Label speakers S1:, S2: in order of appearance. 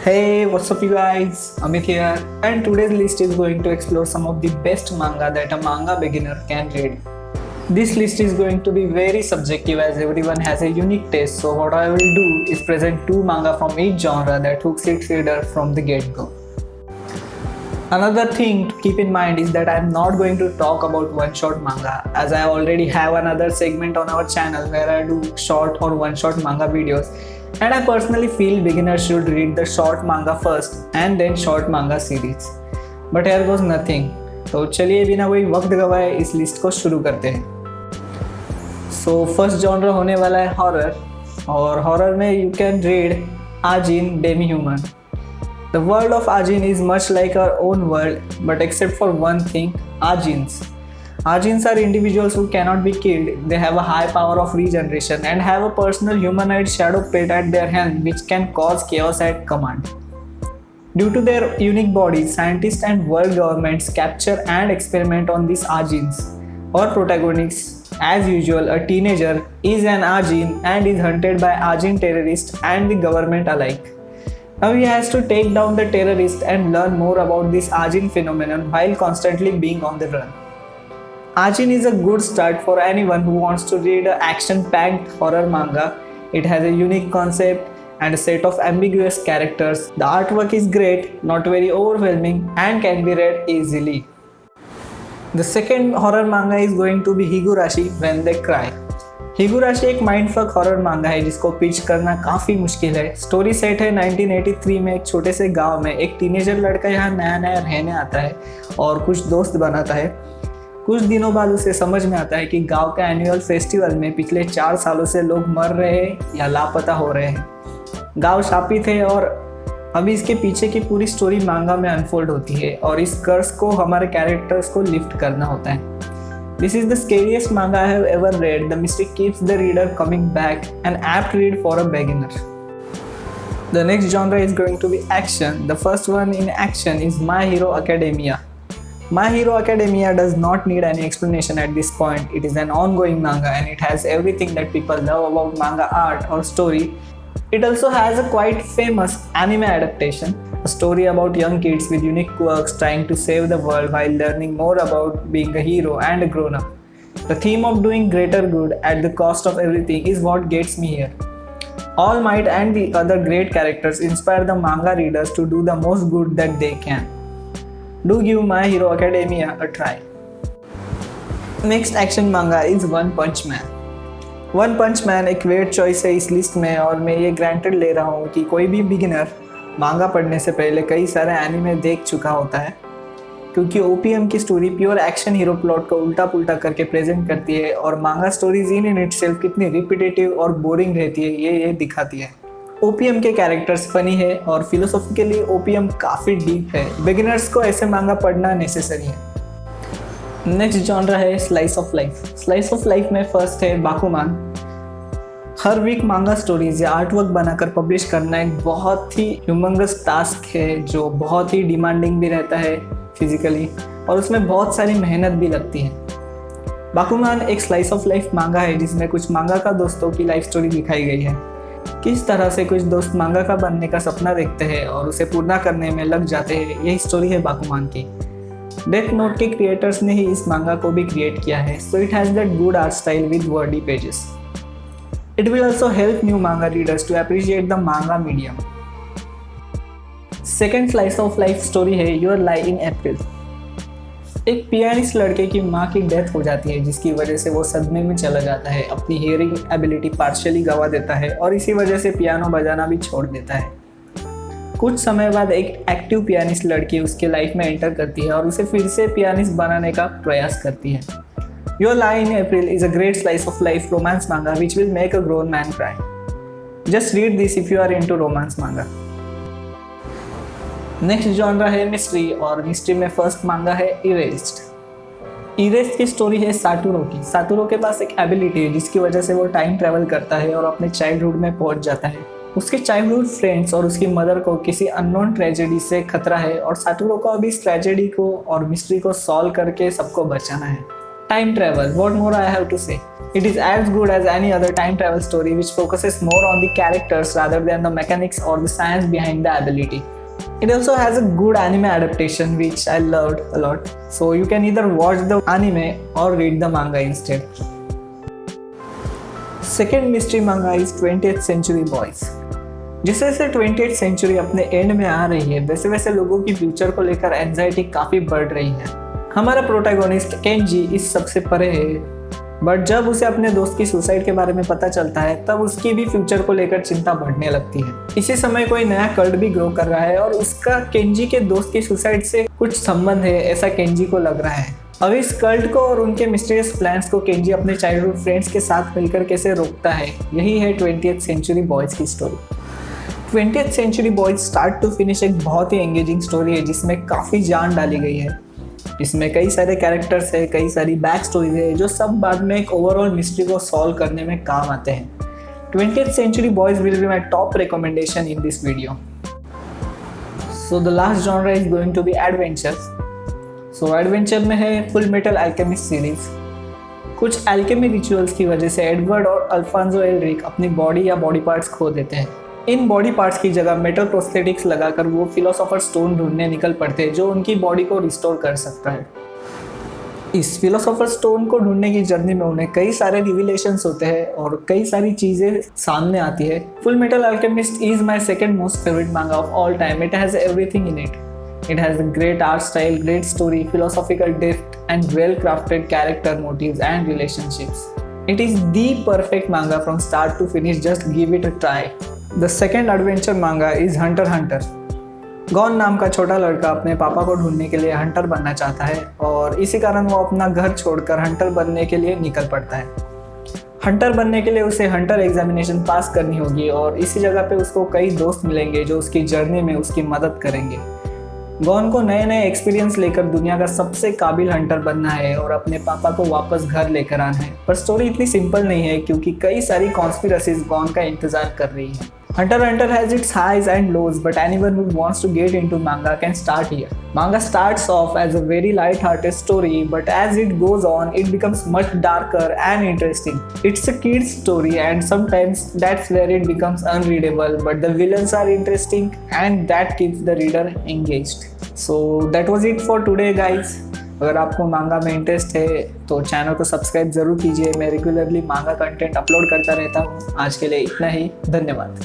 S1: Hey, what's up, you guys? Amit here, and today's list is going to explore some of the best manga that a manga beginner can read. This list is going to be very subjective as everyone has a unique taste, so what I will do is present two manga from each genre that hooks its reader from the get-go. Another thing to keep in mind is that I am not going to talk about one-shot manga, as I already have another segment on our channel where I do short or one-shot manga videos, and I personally feel beginners should read the short manga first and then short manga series. But here goes nothing. तो चलिए बिना कोई वक्त गवाए इस list को शुरू करते हैं। सो फर्स्ट जॉनर होने वाला है हॉरर, और हॉरर में you can read Ajin demi human. The world of Ajin is much like our own world, but except for one thing, Ajins. Ajins are individuals who cannot be killed. They have a high power of regeneration and have a personal humanoid shadow pet at their helm which can cause chaos at command. Due to their unique bodies, scientists and world governments capture and experiment on these Ajins. Our protagonist, as usual, a teenager, is an Ajin and is hunted by Ajin terrorists and the government alike. Now he has to take down the terrorist and learn more about this Ajin phenomenon while constantly being on the run. Ajin is a good start for anyone who wants to read an action-packed horror manga. It has a unique concept and a set of ambiguous characters. The artwork is great, not very overwhelming, and can be read easily. The second horror manga is going to be Higurashi When They Cry. हिगुराशी एक माइंडफक horror मांगा है जिसको pitch करना काफ़ी मुश्किल है। Story set है 1983 में एक छोटे से गांव में। एक टीनेजर लड़का यहाँ नया नया रहने आता है और कुछ दोस्त बनाता है। कुछ दिनों बाद उसे समझ में आता है कि गांव के एनुअल फेस्टिवल में पिछले 4 सालों से लोग मर रहे हैं या लापता हो रहे हैं। गाँव शापित है और अभी इसके पीछे की पूरी स्टोरी मांगा में अनफोल्ड होती है और इस कर्स को हमारे कैरेक्टर्स को लिफ्ट करना होता है। This is the scariest manga I have ever read. The mystery keeps the reader coming back, an apt read for a beginner. The next genre is going to be action. The first one in action is My Hero Academia. My Hero Academia does not need any explanation at this point. It is an ongoing manga and it has everything that people love about manga art or story. It also has a quite famous anime adaptation. A story about young kids with unique quirks trying to save the world while learning more about being a hero and a grown-up. The theme of doing greater good at the cost of everything is what gets me here. All Might and the other great characters inspire the manga readers to do the most good that they can. Do give My Hero Academia a try. Next action manga is One Punch Man. One punch man एक wait choice है इस list में, और मैं ये granted ले रहा हूँ कि कोई भी बिगिनर मांगा पढ़ने से पहले कई सारे एनिमे देख चुका होता है, क्योंकि ओपीएम की story pure action hero plot को उल्टा पुल्टा करके प्रेजेंट करती है और मांगा स्टोरीज इन इटसेल्फ कितनी रिपीटेटिव और बोरिंग रहती है ये दिखाती है। ओपीएम के कैरेक्टर्स फनी है और फिलोसॉफिकली ओपीएम काफ़ी डीप है। बिगिनर्स को ऐसे मांगा पढ़ना नेसेसरी है। नेक्स्ट जॉनर है slice of life. Slice of life में फर्स्ट है बाकुमान। हर वीक मांगा स्टोरीज या आर्टवर्क बनाकर पब्लिश करना एक बहुत ही ह्यूमंगस टास्क है जो बहुत ही डिमांडिंग भी रहता है फिजिकली, और उसमें बहुत सारी मेहनत भी लगती है। बाकुमान एक स्लाइस ऑफ लाइफ मांगा है जिसमें कुछ मांगा का दोस्तों की लाइफ स्टोरी दिखाई गई है। किस तरह से कुछ दोस्त मांगा का बनने का सपना देखते हैं और उसे पूरा करने में लग जाते हैं, यही स्टोरी है बाकुमान की। डेथ नोट के क्रिएटर्स ने ही इस मांगा को भी क्रिएट किया है, so it has that good art style with Verde pages. It will also help new manga readers to appreciate the manga medium. Second slice of life story है Your Lie in April. एक pianist लड़के की माँ की death हो जाती है जिसकी वजह से वो सदमे में चला जाता है, अपनी हियरिंग एबिलिटी पार्शियली गवा देता है और इसी वजह से पियानो बजाना भी छोड़ देता है। कुछ समय बाद एक एक्टिव पियानिस्ट लड़की उसके लाइफ में एंटर करती है और उसे फिर से पियानिस्ट बनाने का प्रयास करती है। Your Lie in April is a great slice of life romance manga which will make a grown man cry. Just read this if you are into romance manga. Next genre है mystery, और mystery में first मांगा है erased. Erased की story है साटोरू की. साटोरू के पास एक एबिलिटी है जिसकी वजह से वो टाइम ट्रैवल करता है और अपने चाइल्डहुड में पहुंच जाता है। उसके चाइल्डहुड फ्रेंड्स और उसकी मदर को किसी अननोन ट्रेजेडी से खतरा है और साटोरू को अभी इस ट्रेजेडी को और मिस्ट्री को सॉल्व करके सबको बचाना है। Time travel, what more I have to say? It is as good as any other time travel story which focuses more on the characters rather than the mechanics or the science behind the ability. It also has a good anime adaptation which I loved a lot. So you can either watch the anime or read the manga instead. Second mystery manga is 20th Century Boys. जैसे जैसे 20th century अपने and में आ रही है वैसे वैसे लोगों की फ्यूचर को लेकर एंजाइटी काफ़ी बढ़ रही है। हमारा प्रोटैगोनिस्ट केंजी इस सबसे परे है, बट जब उसे अपने दोस्त की सुसाइड के बारे में पता चलता है तब उसकी भी फ्यूचर को लेकर चिंता बढ़ने लगती है। इसी समय कोई नया कल्ट भी ग्रो कर रहा है और उसका केंजी के दोस्त की सुसाइड से कुछ संबंध है ऐसा केंजी को लग रहा है। अब इस कल्ट को और उनके मिस्टीरियस प्लान्स को केंजी अपने चाइल्डहुड फ्रेंड्स के साथ मिलकर कैसे रोकता है, यही है 20th सेंचुरी बॉयज़ की story. 20th century boys start to finish एक बहुत ही एंगेजिंग स्टोरी है जिसमें काफ़ी जान डाली गई है। इसमें कई सारे कैरेक्टर्स है, कई सारी बैक स्टोरीज है जो सब बाद में एक ओवरऑल मिस्ट्री को सॉल्व करने में काम आते हैं। 20th century boys will be my top recommendation in this video. So the last genre is going to be adventure. So adventure में है फुल मेटल अल्केमिस्ट सीरीज। कुछ अल्केमी रिचुअल्स की वजह से एडवर्ड और अल्फांसो एल्रिक अपनी body या body parts खो देते हैं। इन बॉडी पार्ट्स की जगह मेटल प्रोस्थेटिक्स लगाकर वो फिलोसोफर स्टोन ढूंढने निकल पड़ते हैं जो उनकी बॉडी को रिस्टोर कर सकता है। इस फिलोसोफर स्टोन को ढूंढने की जर्नी में उन्हें कई सारे रिविलेशंस होते हैं और कई सारी चीज़ें सामने आती है। Full metal alchemist is my second most favourite manga of all time. It has everything in it. It has a great art style, great story, philosophical depth, and well-crafted character motives and relationships. It is the perfect manga from start to finish. Just give it a try. The second adventure manga is Hunter x Hunter. Gone नाम का छोटा लड़का अपने पापा को ढूंढने के लिए हंटर बनना चाहता है और इसी कारण वो अपना घर छोड़कर हंटर बनने के लिए निकल पड़ता है। हंटर बनने के लिए उसे हंटर एग्जामिनेशन पास करनी होगी और इसी जगह पे उसको कई दोस्त मिलेंगे जो उसकी जर्नी में उसकी मदद करेंगे। गॉन को नए नए एक्सपीरियंस लेकर दुनिया का सबसे काबिल हंटर बनना है और अपने पापा को वापस घर लेकर आना है। पर स्टोरी इतनी सिंपल नहीं है क्योंकि कई सारी कॉन्स्पिरेसीज गॉन का इंतजार कर रही है। Hunter x Hunter has its highs and lows, but anyone who wants to get into manga can start here. Manga starts off as a very light-hearted story, but as it goes on, it becomes much darker and interesting. It's a kid's story, and sometimes that's where it becomes unreadable, but the villains are interesting, and that keeps the reader engaged. So that was it for today, guys. अगर आपको मांगा में interest है तो channel को subscribe ज़रूर कीजिए। मैं रेगुलरली मांगा कंटेंट अपलोड करता रहता हूँ। आज के लिए इतना ही, धन्यवाद।